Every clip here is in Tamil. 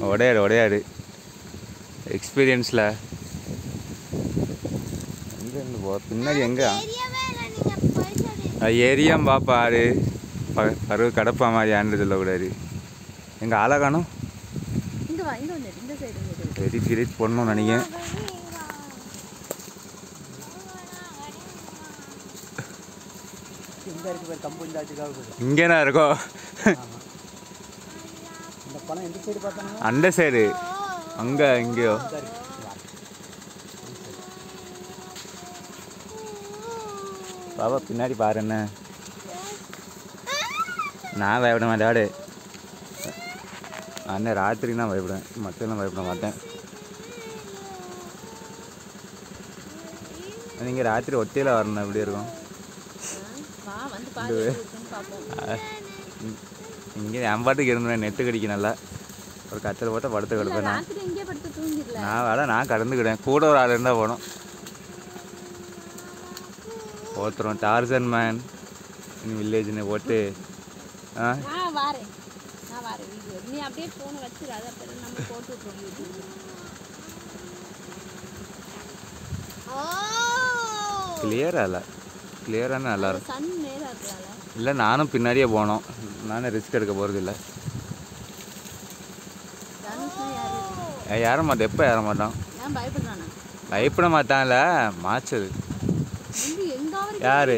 உடையாடு எக்ஸ்பீரியன்ஸில் எங்கேருந்து போ பின்னாடி எங்கே ஏரியாம் பாப்பாரு பருவ கடப்பா மாதிரி ஆண்டு சொல்லக்கூடாது. எங்கள் ஆளை காணும் எடிட் பண்ணணும்னு நினைக்கிறேன். இங்கேனா இருக்கோ அந்த சைடு அங்கே எங்கேயோ பாபா பின்னாடி பாரு. என்ன நான் பயப்பட மாட்டாடு. அண்ணன் ராத்திரி தான் பயப்படுவேன், மற்றெல்லாம் பயப்பட மாட்டேன். நீங்கள் ராத்திரி ஒத்தையில் வரணும் எப்படி இருக்கும்? இங்கே என் பாட்டுக்கு இருந்தேன், நெட்டு கடிக்க நல்லா ஒரு கத்தில் போட்டால் படுத்து கிடப்பேன். நான் கடந்துக்கிட்டேன். கூட ஒரு ஆள் இருந்தால் போனோம். போத்துறோம் டார்சன் மேன் வில்லேஜ்னு போட்டு. கிளியரா இல்லை, கிளியரான நல்லா இருக்கும். இல்லை நானும் பின்னாடியே போனோம். நானும் ரிஸ்க் எடுக்க போகிறது இல்லை. ஏற மாட்டேன். எப்போ ஏற மாட்டான்? பயப்பட மாட்டான்ல மாச்சது யாரு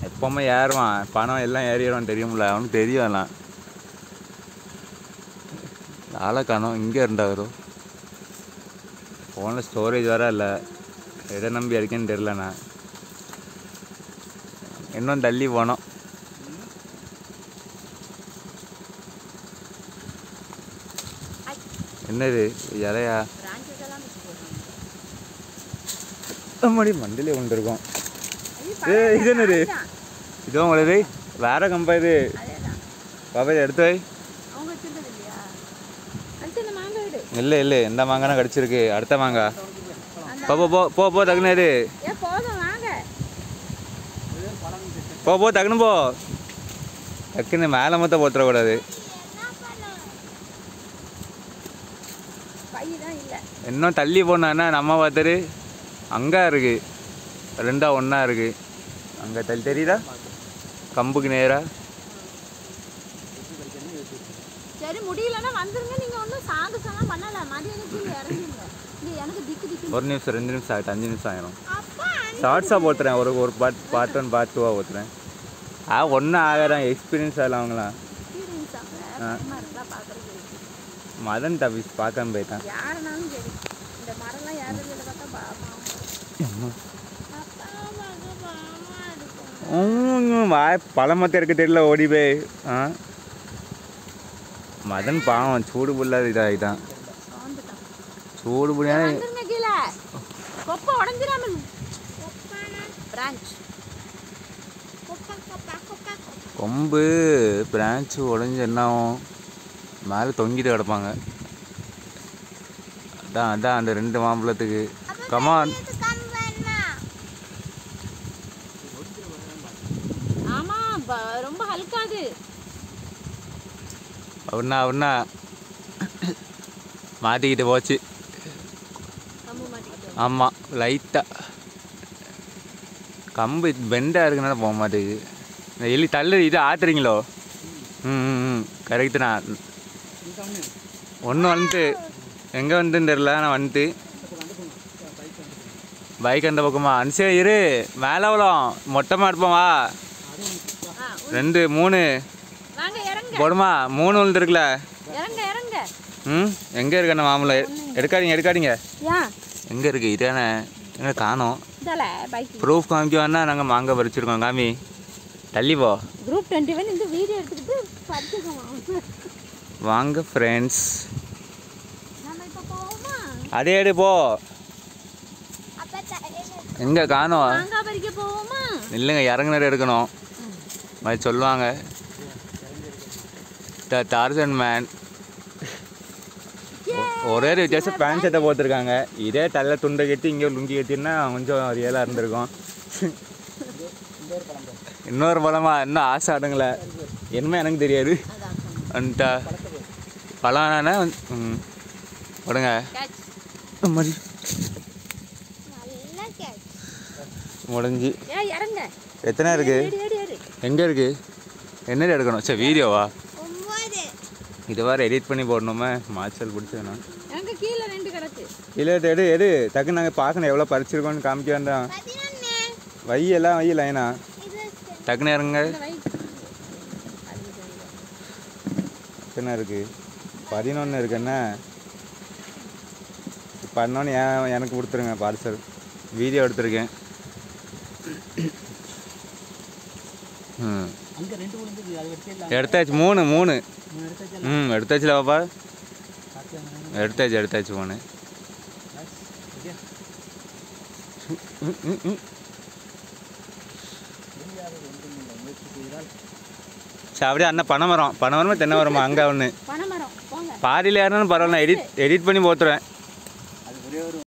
எப்பவுமே ஏறுவான். பணம் எல்லாம் ஏறிடுவான் தெரியும்ல, அவனுக்கு தெரியும். எல்லாம் ஆளை காணும். இங்கே இருந்தாரோ ஃபோனில் ஸ்டோரேஜ் வர இல்லை. எதை நம்பி இருக்கேன்னு தெரில. நான் இன்னும் தள்ளி போனோம். என்னது இலையா? மடி மண்டிலே கொண்டு இருக்கோம். இது என்னது? இதுவும் உங்களுக்கு வேற கம்பா? இது பாப்பா எடுத்து வை. இல்லை இல்லை எந்த மாங்கானா கடிச்சிருக்கு. அடுத்த மாங்காய் பாப்பா போ தகுனது போ தகுனு போ. டக்குன்னு மேலே மொத்தம் போத்துறக்கூடாது. இன்னும் தள்ளி போனான்னா நம்ம பார்த்துரு அங்கே இருக்கு. ரெண்டா ஒன்றா இருக்கு. அங்கே தள்ளி தெரியுதா கம்புக்கு நேராக. சரி முடியலன்னா வந்துருங்க. நீங்க ஒன்றும் சாகசம்லாம் பண்ணல. மதியானத்துக்கு இறங்குங்க. எனக்கு திக்கு திக்கு 1 நிமிஷம் 2 நிமிஷம் ஆகிட்டு 5 நிமிஷம் ஆயிரும். ஷார்ட்ஸாக போத்துறேன். ஒரு பார்ட் 1 பார்ட் 2 போத்துறேன். ஒன்றும் ஆகிறேன். எக்ஸ்பீரியன்ஸ் ஆகலாம் அவங்களாம். மதன் தவிஸ் பார்க்காம போயிட்டான். யாருனாலும் சரி இந்த மரம்லாம் யாரும் பார்த்தா பழமத்த இருக்க தெரியல ஓடி போய். மதன் பாவம் சூடு புல்லாது இதாகிட்டான். சூடு புள்ளியான கொம்பு பிரான்ச்சு உடஞ்சி என்னாகும் மேலே தொங்கிட்டு கிடப்பாங்க. அதான் அந்த 2 மாம்பழத்துக்கு கமான். ரொம்ப ஹல்காது அவனா மாட்டிக்கிட்டு போச்சு. ஆமாம் லைட்டாக கம்பு பெண்டாக இருக்குனால போக மாட்டேங்குது. இந்த எலி தள்ளு. இது ஆத்துறீங்களோ? கரெக்டு. நான் ஒன்று வந்துட்டு எங்கே வந்துன்னு தெரில. நான் வந்துட்டு பைக் அந்த பக்கமா அனுசே இரு. மேலே அவ்வளோ மொட்டமாக இருப்போமா? 2 3 போடுமா? 3 விழுந்துருக்குல. எங்கே இருக்கு அந்த மாம்பழம்? எடுக்காதீங்க. எங்கே இருக்கு? இதானே எங்கே காணோம். ப்ரூஃப் காமிக்குவான்னா நாங்கள் மாங்காய் பறிச்சிருக்கோம். காமி தள்ளி போ. குரூப் 21 இந்த வீடியோ எடுத்துக்கிட்டு பறிச்சுக்கோம் வாங்க ஃப்ரெண்ட்ஸ். அதே எடு போ. எங்கே காணோம்? இல்லைங்க இறங்குனது எடுக்கணும் மாதிரி சொல்லுவாங்க. டார்சன் மேன் ஒரே வித்தியாசம் பேண்ட் ஷர்ட்டை போட்டிருக்காங்க. இதே தலை துண்டை கட்டி இங்கே லுங்கி கட்டினா கொஞ்சம் ரியலாக இருந்திருக்கும். இன்னொரு பழமா இன்னும் ஆசை அடங்கலை. என்ன எனக்கு தெரியாது. வந்துட்டா பழம்னா விடுங்க மதி முடிஞ்சு எத்தனை இருக்கு எங்கே இருக்கு என்ன எடுக்கணும் சரி வீடியோவா இதை வேறு எடிட் பண்ணி போடணுமே மாச்சல் பிடிச்சதுண்ணா கீழே எடு எடு டக்குன்னு நாங்கள் பார்க்கணும் எவ்வளோ பறிச்சிருக்கோன்னு காமிக்க வேண்டாம் வை எல்லாம் வை லைனா டக்குன்னு இறங்க எத்தனை இருக்கு 11 இருக்குண்ணா 11 எனக்கு கொடுத்துருங்க பார்சல் வீடியோ எடுத்திருக்கேன் எடுத்தாச்சு 3 எடுத்தாச்சுல பாப்பா எடுத்தாச்சு 3 சரி அப்படியே அண்ணா பனைமரமா தென்னை மரமா அங்கே ஒன்று பாதியில் யாருன்னு பரவாயில்ல எடிட் பண்ணி போத்துருவேன்